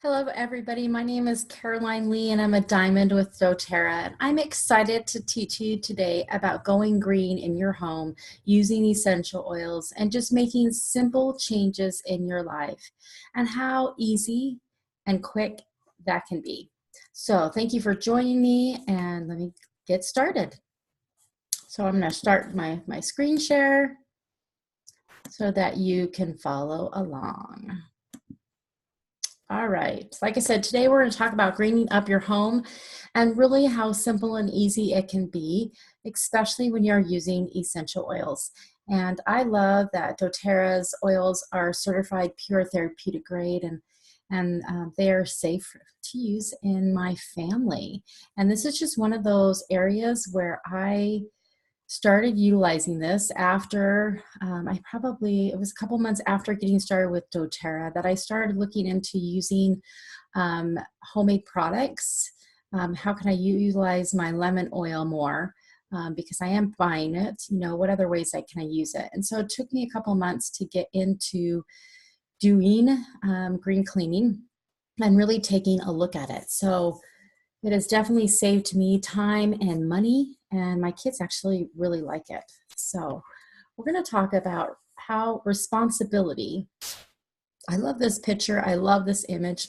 Hello, everybody. My name is Caroline Lee, and I'm a diamond with doTERRA. And I'm excited to teach you today about going green in your home using essential oils and just making simple changes in your life and how easy and quick that can be. So thank you for joining me, and let me get started. So I'm going to start my screen share so that you can follow along. All right, like I said, today we're going to talk about greening up your home and really how simple and easy it can be, especially when you're using essential oils. And I love that doTERRA's oils are certified pure therapeutic grade and they are safe to use in my family. And this is just one of those areas where I started utilizing this after it was a couple months after getting started with doTERRA that I started looking into using homemade products. How can I utilize my lemon oil more? Because I am buying it, what other ways can I use it? And so it took me a couple months to get into doing green cleaning and really taking a look at it. So it has definitely saved me time and money, and my kids actually really like it. So we're going to talk about how responsibility, I love this picture, I love this image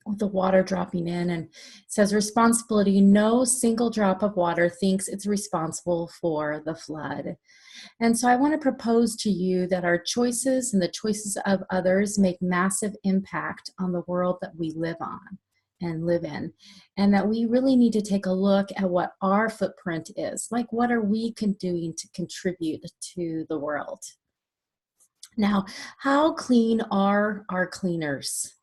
with the water dropping in, and it says responsibility, no single drop of water thinks it's responsible for the flood. And so I want to propose to you that our choices and the choices of others make massive impact on the world that we live on and live in, and that we really need to take a look at what our footprint is. Like, what are we doing to contribute to the world? Now, how clean are our cleaners?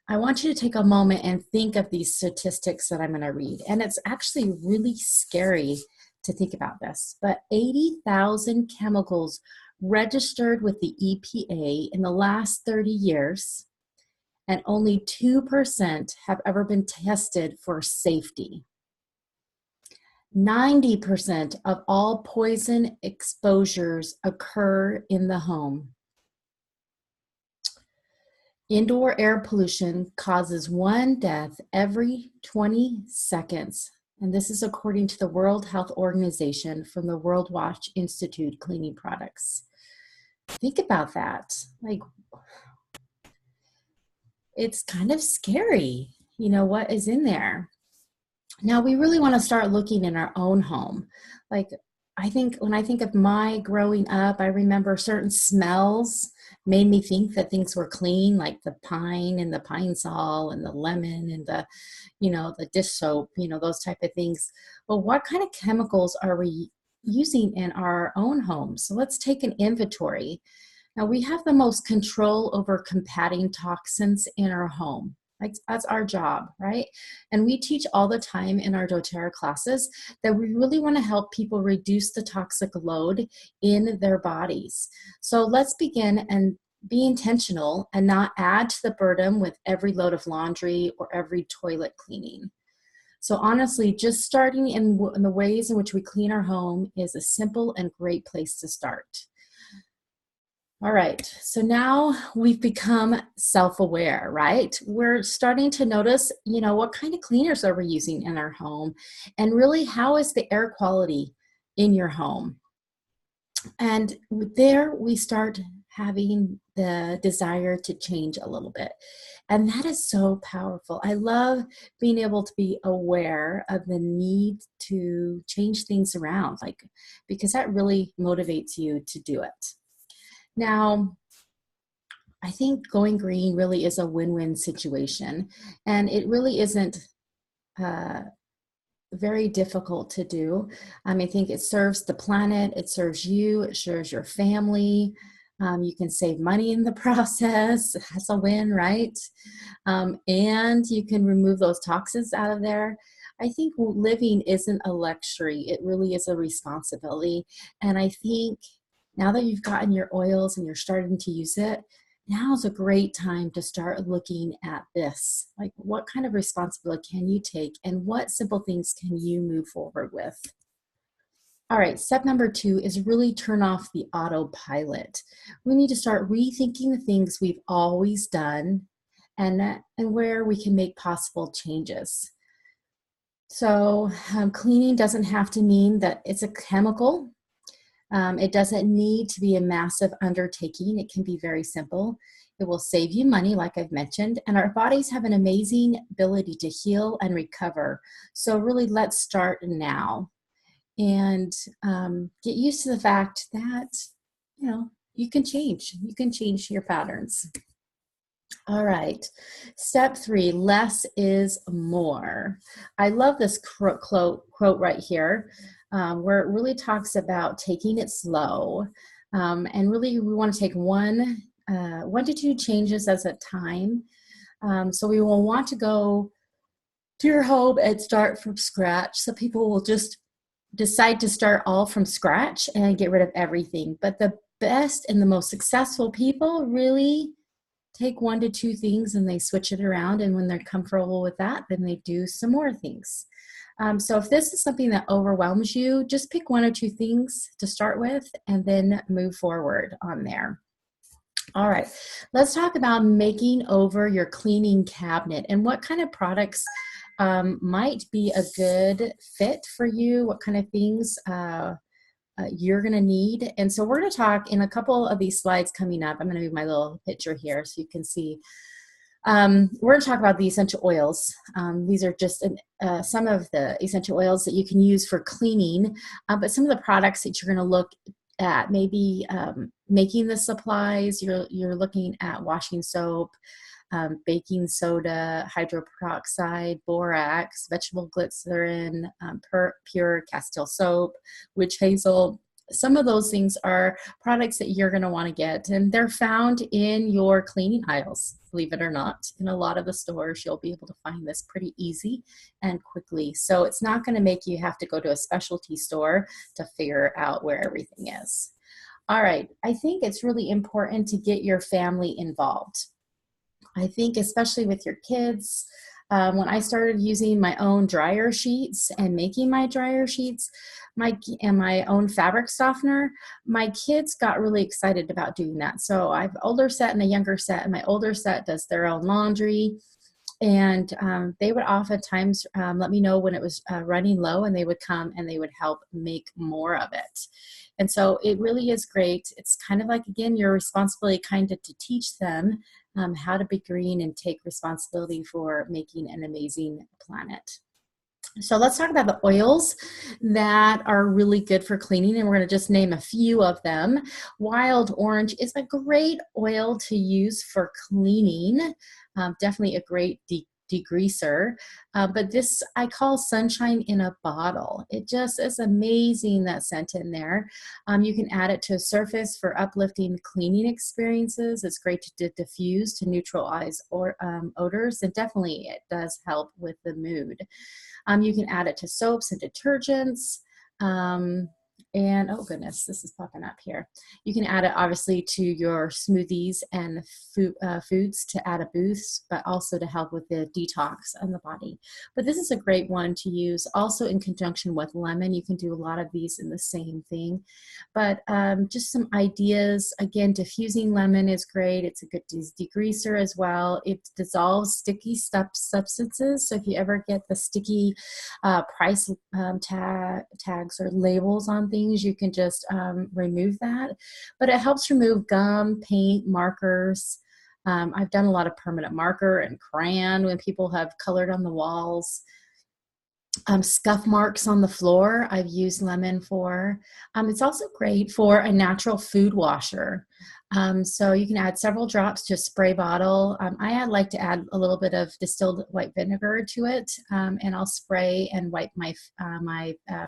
I want you to take a moment and think of these statistics that I'm going to read. And it's actually really scary to think about this, but 80,000 chemicals registered with the EPA in the last 30 years, and only 2% have ever been tested for safety. 90% of all poison exposures occur in the home. Indoor air pollution causes 1 death every 20 seconds. And this is according to the World Health Organization from the World Watch Institute cleaning products. Think about that. It's kind of scary, what is in there. Now, we really want to start looking in our own home. When I think of my growing up, I remember certain smells made me think that things were clean, like the pine and the pine sol and the lemon and the dish soap, those type of things. Well, what kind of chemicals are we using in our own homes? So let's take an inventory. Now, we have the most control over combating toxins in our home. That's our job, right? And we teach all the time in our doTERRA classes that we really want to help people reduce the toxic load in their bodies. So let's begin and be intentional and not add to the burden with every load of laundry or every toilet cleaning. So honestly, just starting in the ways in which we clean our home is a simple and great place to start. All right, so now we've become self-aware, right? We're starting to notice, what kind of cleaners are we using in our home? And really, how is the air quality in your home? And there we start having the desire to change a little bit. And that is so powerful. I love being able to be aware of the need to change things around, because that really motivates you to do it. Now, I think going green really is a win-win situation, and it really isn't very difficult to do. I think it serves the planet, it serves you, it serves your family. You can save money in the process. That's a win, right? And you can remove those toxins out of there. I think living isn't a luxury. It really is a responsibility. And I think now that you've gotten your oils and you're starting to use it, now's a great time to start looking at this. What kind of responsibility can you take, and what simple things can you move forward with? All right, step number 2 is really turn off the autopilot. We need to start rethinking the things we've always done and where we can make possible changes. So cleaning doesn't have to mean that it's a chemical. It doesn't need to be a massive undertaking. It can be very simple. It will save you money, like I've mentioned, and our bodies have an amazing ability to heal and recover. So really, let's start now and get used to the fact that, you know, you can change. You can change your patterns. All right. Step 3, less is more. I love this quote right here, where it really talks about taking it slow. And really, we want to take one to two changes at a time. So we will want to go to your home and start from scratch. So people will just decide to start all from scratch and get rid of everything. But the best and the most successful people really take one to two things and they switch it around. And when they're comfortable with that, then they do some more things. So if this is something that overwhelms you, just pick one or two things to start with and then move forward on there. All right, let's talk about making over your cleaning cabinet and what kind of products might be a good fit for you, what kind of things you're going to need. And so we're going to talk in a couple of these slides coming up. I'm going to move my little picture here so you can see. We're going to talk about the essential oils. These are just some of the essential oils that you can use for cleaning, but some of the products that you're going to look at, maybe making the supplies, you're looking at washing soap, baking soda, hydroperoxide, borax, vegetable glycerin, pure Castile soap, witch hazel. Some of those things are products that you're going to want to get, and they're found in your cleaning aisles, believe it or not. In a lot of the stores, you'll be able to find this pretty easy and quickly. So it's not going to make you have to go to a specialty store to figure out where everything is. All right, I think it's really important to get your family involved. I think especially with your kids, when I started using my own dryer sheets and making my dryer sheets and my own fabric softener, my kids got really excited about doing that. So I have an older set and a younger set, and my older set does their own laundry. And they would oftentimes let me know when it was running low, and they would come and they would help make more of it. And so it really is great. It's kind of like, again, your responsibility kind of to teach them how to be green and take responsibility for making an amazing planet. So let's talk about the oils that are really good for cleaning, and we're going to just name a few of them. Wild orange is a great oil to use for cleaning, definitely a great degreaser, but this I call sunshine in a bottle. It just is amazing, that scent in there. You can add it to a surface for uplifting cleaning experiences. It's great to diffuse, to neutralize odors, and definitely it does help with the mood. You can add it to soaps and detergents. And oh goodness, this is popping up here. You can add it obviously to your smoothies and foods to add a boost, but also to help with the detox on the body. But this is a great one to use also in conjunction with lemon. You can do a lot of these in the same thing. But just some ideas. Again, diffusing lemon is great. It's a good degreaser as well. It dissolves sticky substances. So if you ever get the sticky price tags or labels on things, you can just remove that. But it helps remove gum, paint, markers. I've done a lot of permanent marker and crayon when people have colored on the walls. Scuff marks on the floor, I've used lemon for. It's also great for a natural food washer. So you can add several drops to a spray bottle. I like to add a little bit of distilled white vinegar to it, and I'll spray and wipe my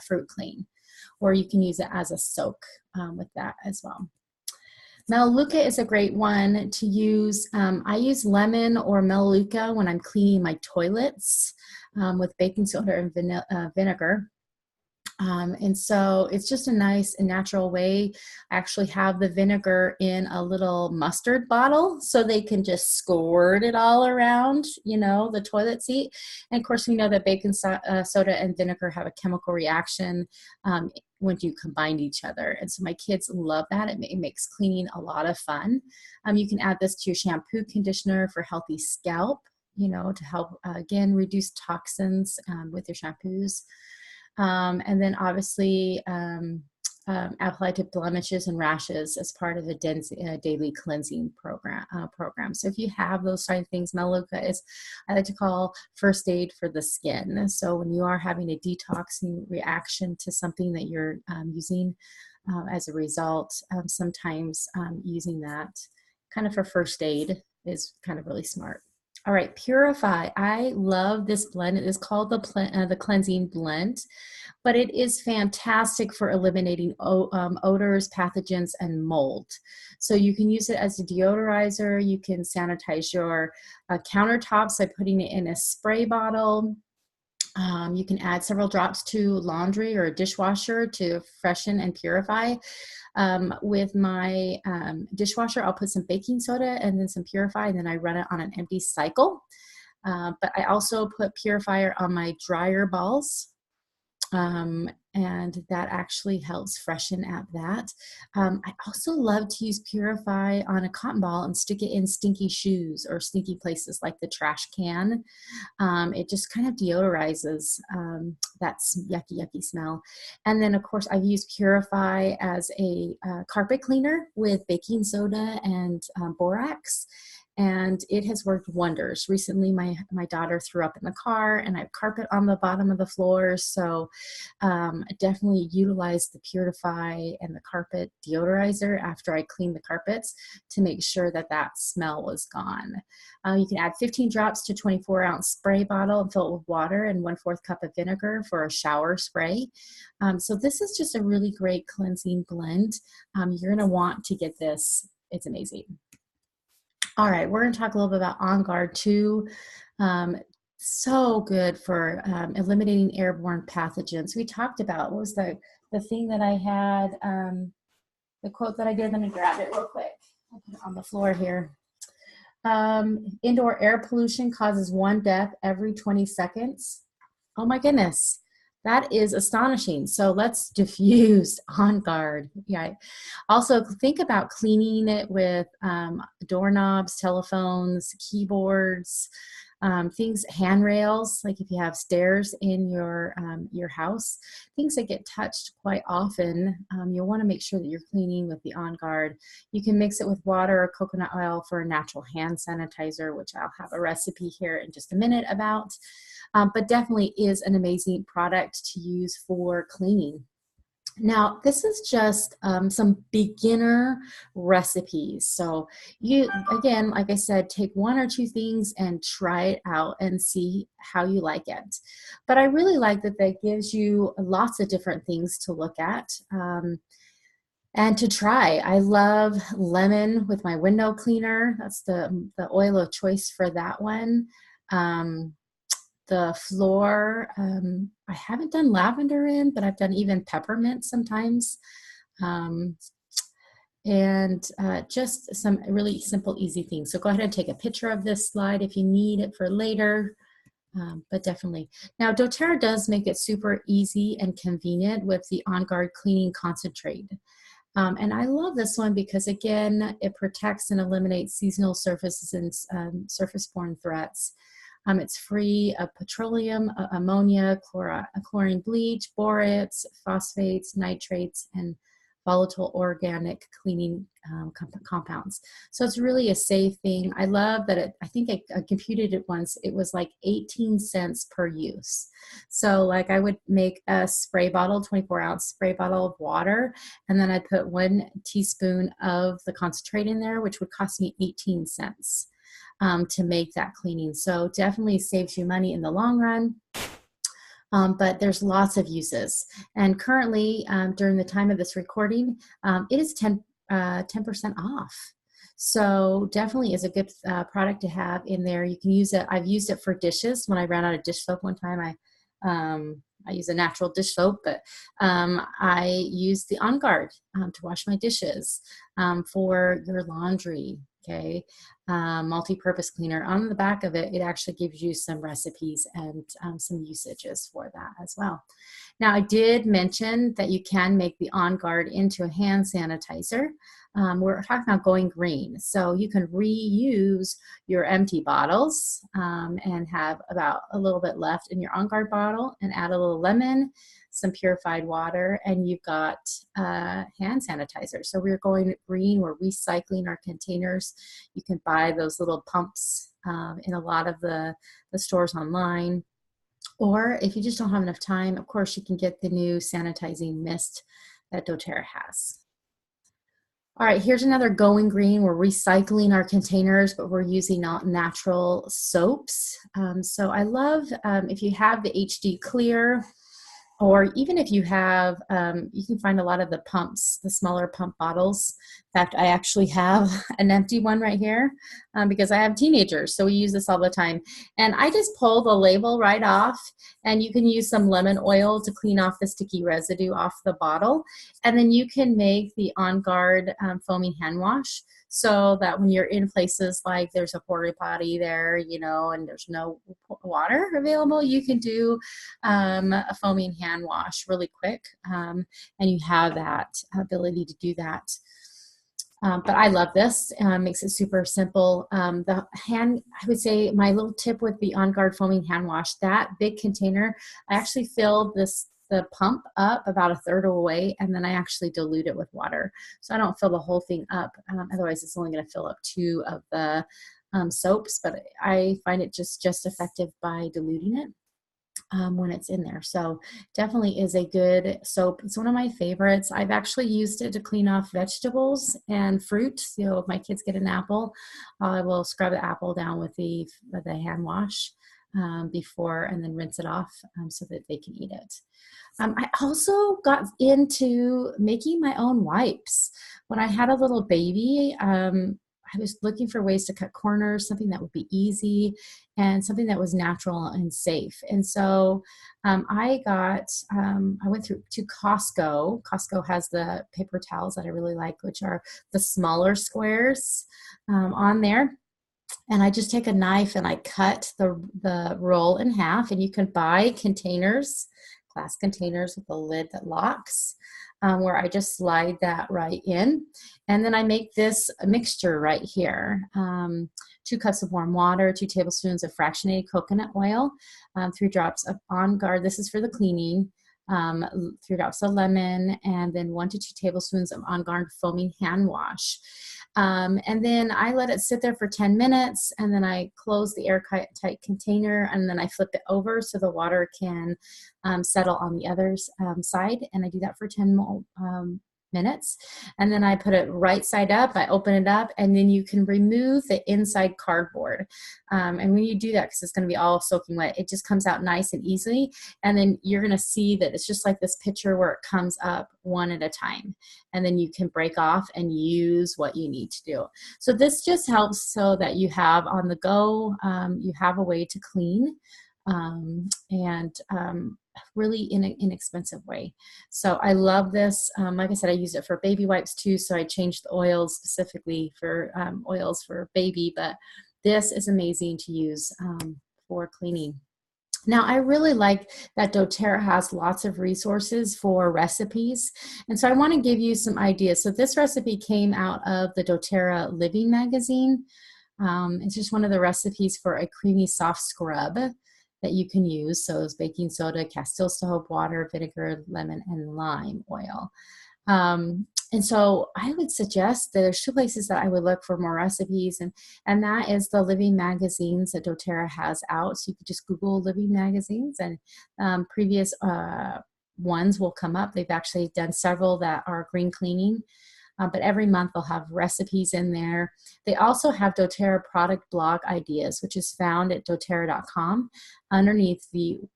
fruit clean. Or you can use it as a soak with that as well. Melaleuca is a great one to use. I use lemon or Melaleuca when I'm cleaning my toilets with baking soda and vinegar. And so it's just a nice and natural way. I actually have the vinegar in a little mustard bottle so they can just squirt it all around, the toilet seat. And of course, we know that soda and vinegar have a chemical reaction when you combine each other. And so my kids love that. It makes cleaning a lot of fun. You can add this to your shampoo conditioner for healthy scalp, to help, again, reduce toxins with your shampoos. And then obviously apply to blemishes and rashes as part of a daily cleansing program. So if you have those kind of things, Melaleuca is, I like to call first aid for the skin. So when you are having a detoxing reaction to something that you're using as a result, sometimes using that kind of for first aid is kind of really smart. All right, Purify. I love this blend. It is called the cleansing blend, but it is fantastic for eliminating odors, pathogens, and mold. So you can use it as a deodorizer. You can sanitize your countertops by putting it in a spray bottle. You can add several drops to laundry or a dishwasher to freshen and purify. With my dishwasher, I'll put some baking soda and then some Purify, and then I run it on an empty cycle. But I also put Purifier on my dryer balls. And that actually helps freshen at that. I also love to use Purify on a cotton ball and stick it in stinky shoes or stinky places like the trash can. It just kind of deodorizes that yucky smell. And then of course I've used Purify as a carpet cleaner with baking soda and borax. And it has worked wonders. Recently, my daughter threw up in the car, and I have carpet on the bottom of the floor. So definitely utilize the Purify and the carpet deodorizer after I clean the carpets to make sure that that smell was gone. You can add 15 drops to 24-ounce spray bottle and fill it with water and 1/4 cup of vinegar for a shower spray. So this is just a really great cleansing blend. You're going to want to get this. It's amazing. All right, we're going to talk a little bit about On Guard 2. So good for eliminating airborne pathogens. We talked about, what was the thing that I had, the quote that I did. Let me grab it real quick. I'll put it on the floor here. Indoor air pollution causes 1 death every 20 seconds. Oh my goodness. That is astonishing. So let's diffuse On Guard. Yeah. Also, think about cleaning it with doorknobs, telephones, keyboards, things, handrails, like if you have stairs in your house, things that get touched quite often. You'll want to make sure that you're cleaning with the On Guard. You can mix it with water or coconut oil for a natural hand sanitizer, which I'll have a recipe here in just a minute about. But definitely is an amazing product to use for cleaning. Now, this is just some beginner recipes. So you, again, like I said, take 1 or 2 things and try it out and see how you like it. But I really like that gives you lots of different things to look at and to try. I love lemon with my window cleaner. That's the oil of choice for that one. The floor, I haven't done lavender in, but I've done even peppermint sometimes. And just some really simple, easy things. So go ahead and take a picture of this slide if you need it for later, but definitely. Now, doTERRA does make it super easy and convenient with the On Guard Cleaning Concentrate. And I love this one because, again, it protects and eliminates seasonal surfaces and surface-borne threats. It's free of petroleum, ammonia, chlorine bleach, borates, phosphates, nitrates, and volatile organic cleaning compounds. So it's really a safe thing. I love that I think I computed it once. It was like 18 cents per use. So like I would make a spray bottle, 24-ounce spray bottle of water, and then I'd put 1 teaspoon of the concentrate in there, which would cost me 18 cents. To make that cleaning. So definitely saves you money in the long run. But there's lots of uses. And currently, during the time of this recording, it is 10% off. So definitely is a good product to have in there. You can use it. I've used it for dishes. When I ran out of dish soap one time, I use a natural dish soap, but I use the On Guard to wash my dishes, for your laundry. Okay, multi-purpose cleaner. On the back of it, it actually gives you some recipes and some usages for that as well. Now, I did mention that you can make the On Guard into a hand sanitizer. We're talking about going green. So you can reuse your empty bottles and have about a little bit left in your On Guard bottle and add a little lemon, some purified water, and you've got hand sanitizer. So we're going green. We're recycling our containers. You can buy those little pumps in a lot of the stores online. Or if you just don't have enough time, of course, you can get the new sanitizing mist that doTERRA has. All right, here's another going green. We're recycling our containers, but we're using natural soaps. So I love if you have the HD Clear, or even if you have, you can find a lot of the pumps, the smaller pump bottles. In fact, I actually have an empty one right here because I have teenagers, so we use this all the time. And I just pull the label right off, and you can use some lemon oil to clean off the sticky residue off the bottle. And then you can make the On Guard foaming hand wash, so that when you're in places like there's a porta potty there, you know, and there's no water available, you can do a foaming hand wash really quick, and you have that ability to do that. But I love this. Makes it super simple. I would say my little tip with the On Guard foaming hand wash, that big container, I actually filled the pump up about a third of the way, and then I actually dilute it with water. So I don't fill the whole thing up. Otherwise, it's only going to fill up 2 of the soaps, but I find it just effective by diluting it when it's in there. So definitely is a good soap. It's one of my favorites. I've actually used it to clean off vegetables and fruit. So if my kids get an apple, I will scrub the apple down with the hand wash before, and then rinse it off so that they can eat it. I also got into making my own wipes. When I had a little baby, I was looking for ways to cut corners, something that would be easy and something that was natural and safe. And so I went to Costco. Costco has the paper towels that I really like, which are the smaller squares on there. And I just take a knife and I cut the roll in half, and you can buy containers, glass containers with a lid that locks, where I just slide that right in. And then I make this mixture right here. 2 cups of warm water, 2 tablespoons of fractionated coconut oil, 3 drops of On Guard. This is for the cleaning. 3 drops of lemon, and then 1 to 2 tablespoons of On Guard foaming hand wash. And then I let it sit there for 10 minutes, and then I close the airtight container, and then I flip it over so the water can settle on the other side. And I do that for 10 minutes. And then I put it right side up, I open it up, and then you can remove the inside cardboard. And when you do that, because it's going to be all soaking wet, it just comes out nice and easily. And then you're going to see that it's just like this picture where it comes up one at a time. And then you can break off and use what you need to do. So this just helps so that you have on the go, you have a way to clean. Really in an inexpensive way. So I love this. Like I said, I use it for baby wipes too. So I changed the oils specifically for oils for baby, but this is amazing to use for cleaning. Now, I really like that doTERRA has lots of resources for recipes. And so I want to give you some ideas. So this recipe came out of the doTERRA Living magazine. It's just one of the recipes for a creamy soft scrub that you can use. So it's baking soda, castile soap, water, vinegar, lemon, and lime oil. And so I would suggest that there's 2 places that I would look for more recipes, and that is the Living magazines that doTERRA has out. So you could just Google Living magazines, and previous ones will come up. They've actually done several that are green cleaning. But every month they'll have recipes in there. They also have doTERRA product blog ideas, which is found at doTERRA.com. Underneath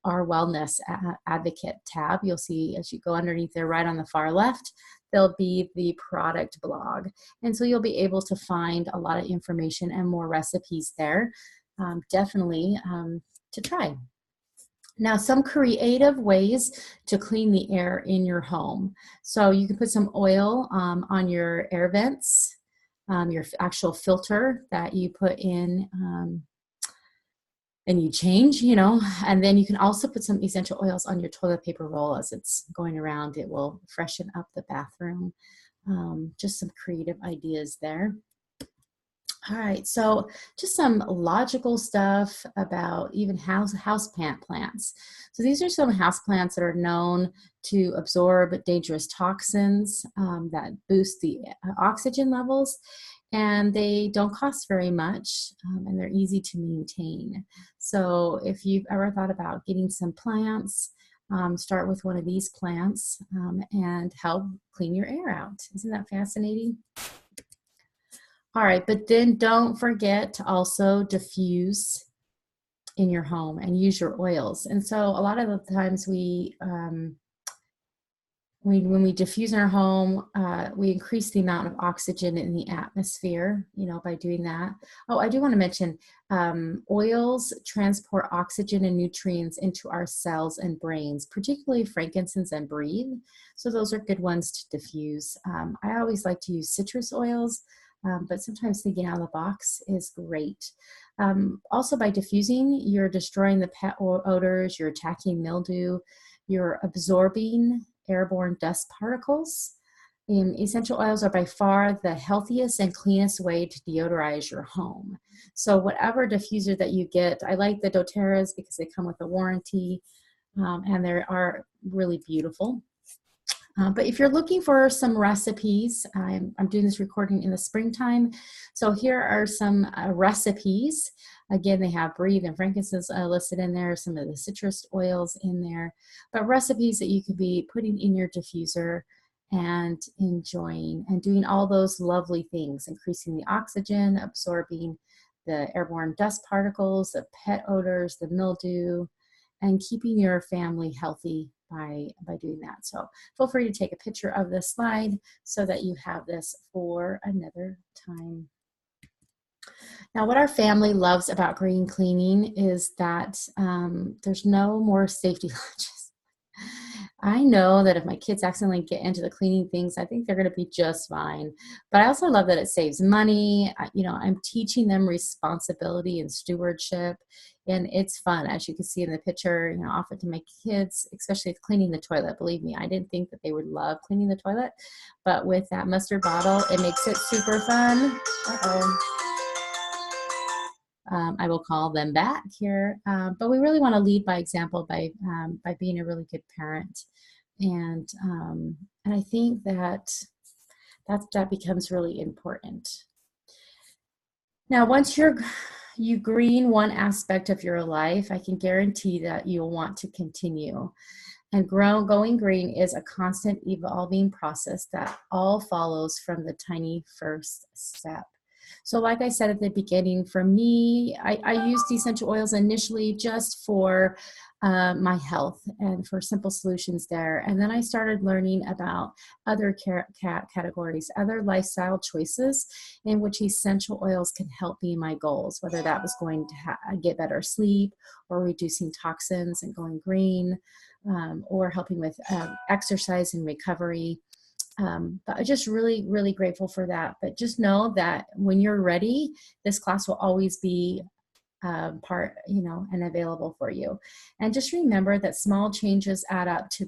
our Wellness Advocate tab, you'll see as you go underneath there, right on the far left, there'll be the product blog. And so you'll be able to find a lot of information and more recipes there, definitely to try. Now, some creative ways to clean the air in your home. So you can put some oil on your air vents, your actual filter that you put in and you change, and then you can also put some essential oils on your toilet paper roll as it's going around. It will freshen up the bathroom. Just some creative ideas there. All right, so just some logical stuff about even houseplant plants. So these are some houseplants that are known to absorb dangerous toxins that boost the oxygen levels, and they don't cost very much, and they're easy to maintain. So if you've ever thought about getting some plants, start with one of these plants and help clean your air out. Isn't that fascinating? All right, but then don't forget to also diffuse in your home and use your oils. And so a lot of the times when we diffuse in our home, we increase the amount of oxygen in the atmosphere, by doing that. Oh, I do want to mention oils transport oxygen and nutrients into our cells and brains, particularly frankincense and breathe. So those are good ones to diffuse. I always like to use citrus oils, but sometimes thinking out of the box is great. Also, by diffusing, you're destroying the pet odors, you're attacking mildew, you're absorbing airborne dust particles. Essential oils are by far the healthiest and cleanest way to deodorize your home. So whatever diffuser that you get, I like the doTERRAs because they come with a warranty, and they are really beautiful. But if you're looking for some recipes, I'm doing this recording in the springtime. So here are some recipes. Again, they have breathe and frankincense listed in there, some of the citrus oils in there, but recipes that you could be putting in your diffuser and enjoying and doing all those lovely things, increasing the oxygen, absorbing the airborne dust particles, the pet odors, the mildew, and keeping your family healthy by doing that. So feel free to take a picture of this slide so that you have this for another time. Now, what our family loves about green cleaning is that there's no more safety lunches. I know that if my kids accidentally get into the cleaning things, I think they're going to be just fine. But I also love that it saves money. I'm teaching them responsibility and stewardship, and it's fun. As you can see in the picture, often to my kids, especially cleaning the toilet. Believe me, I didn't think that they would love cleaning the toilet, but with that mustard bottle, it makes it super fun. Uh-oh. I will call them back here, but we really want to lead by example by being a really good parent, and I think that becomes really important. Now, once you green one aspect of your life, I can guarantee that you'll want to continue. And going green is a constant evolving process that all follows from the tiny first step. So like I said at the beginning, for me, I used essential oils initially just for my health and for simple solutions there. And then I started learning about other categories, other lifestyle choices in which essential oils can help me in my goals, whether that was going to get better sleep or reducing toxins and going green, or helping with exercise and recovery. But I'm just really, really grateful for that. But just know that when you're ready, this class will always be and available for you. And just remember that small changes add up to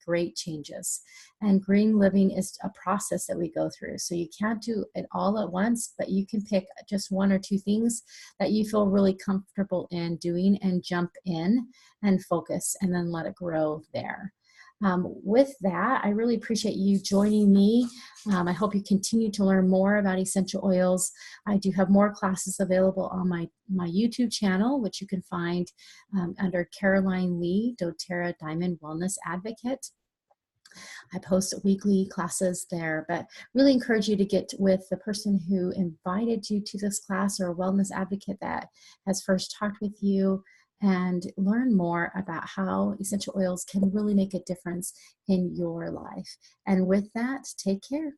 great changes. And green living is a process that we go through. So you can't do it all at once, but you can pick just one or two things that you feel really comfortable in doing and jump in and focus and then let it grow there. With that, I really appreciate you joining me. I hope you continue to learn more about essential oils. I do have more classes available on my YouTube channel, which you can find under Caroline Lee, doTERRA Diamond Wellness Advocate. I post weekly classes there, but really encourage you to get with the person who invited you to this class or a wellness advocate that has first talked with you, and learn more about how essential oils can really make a difference in your life. And with that, take care.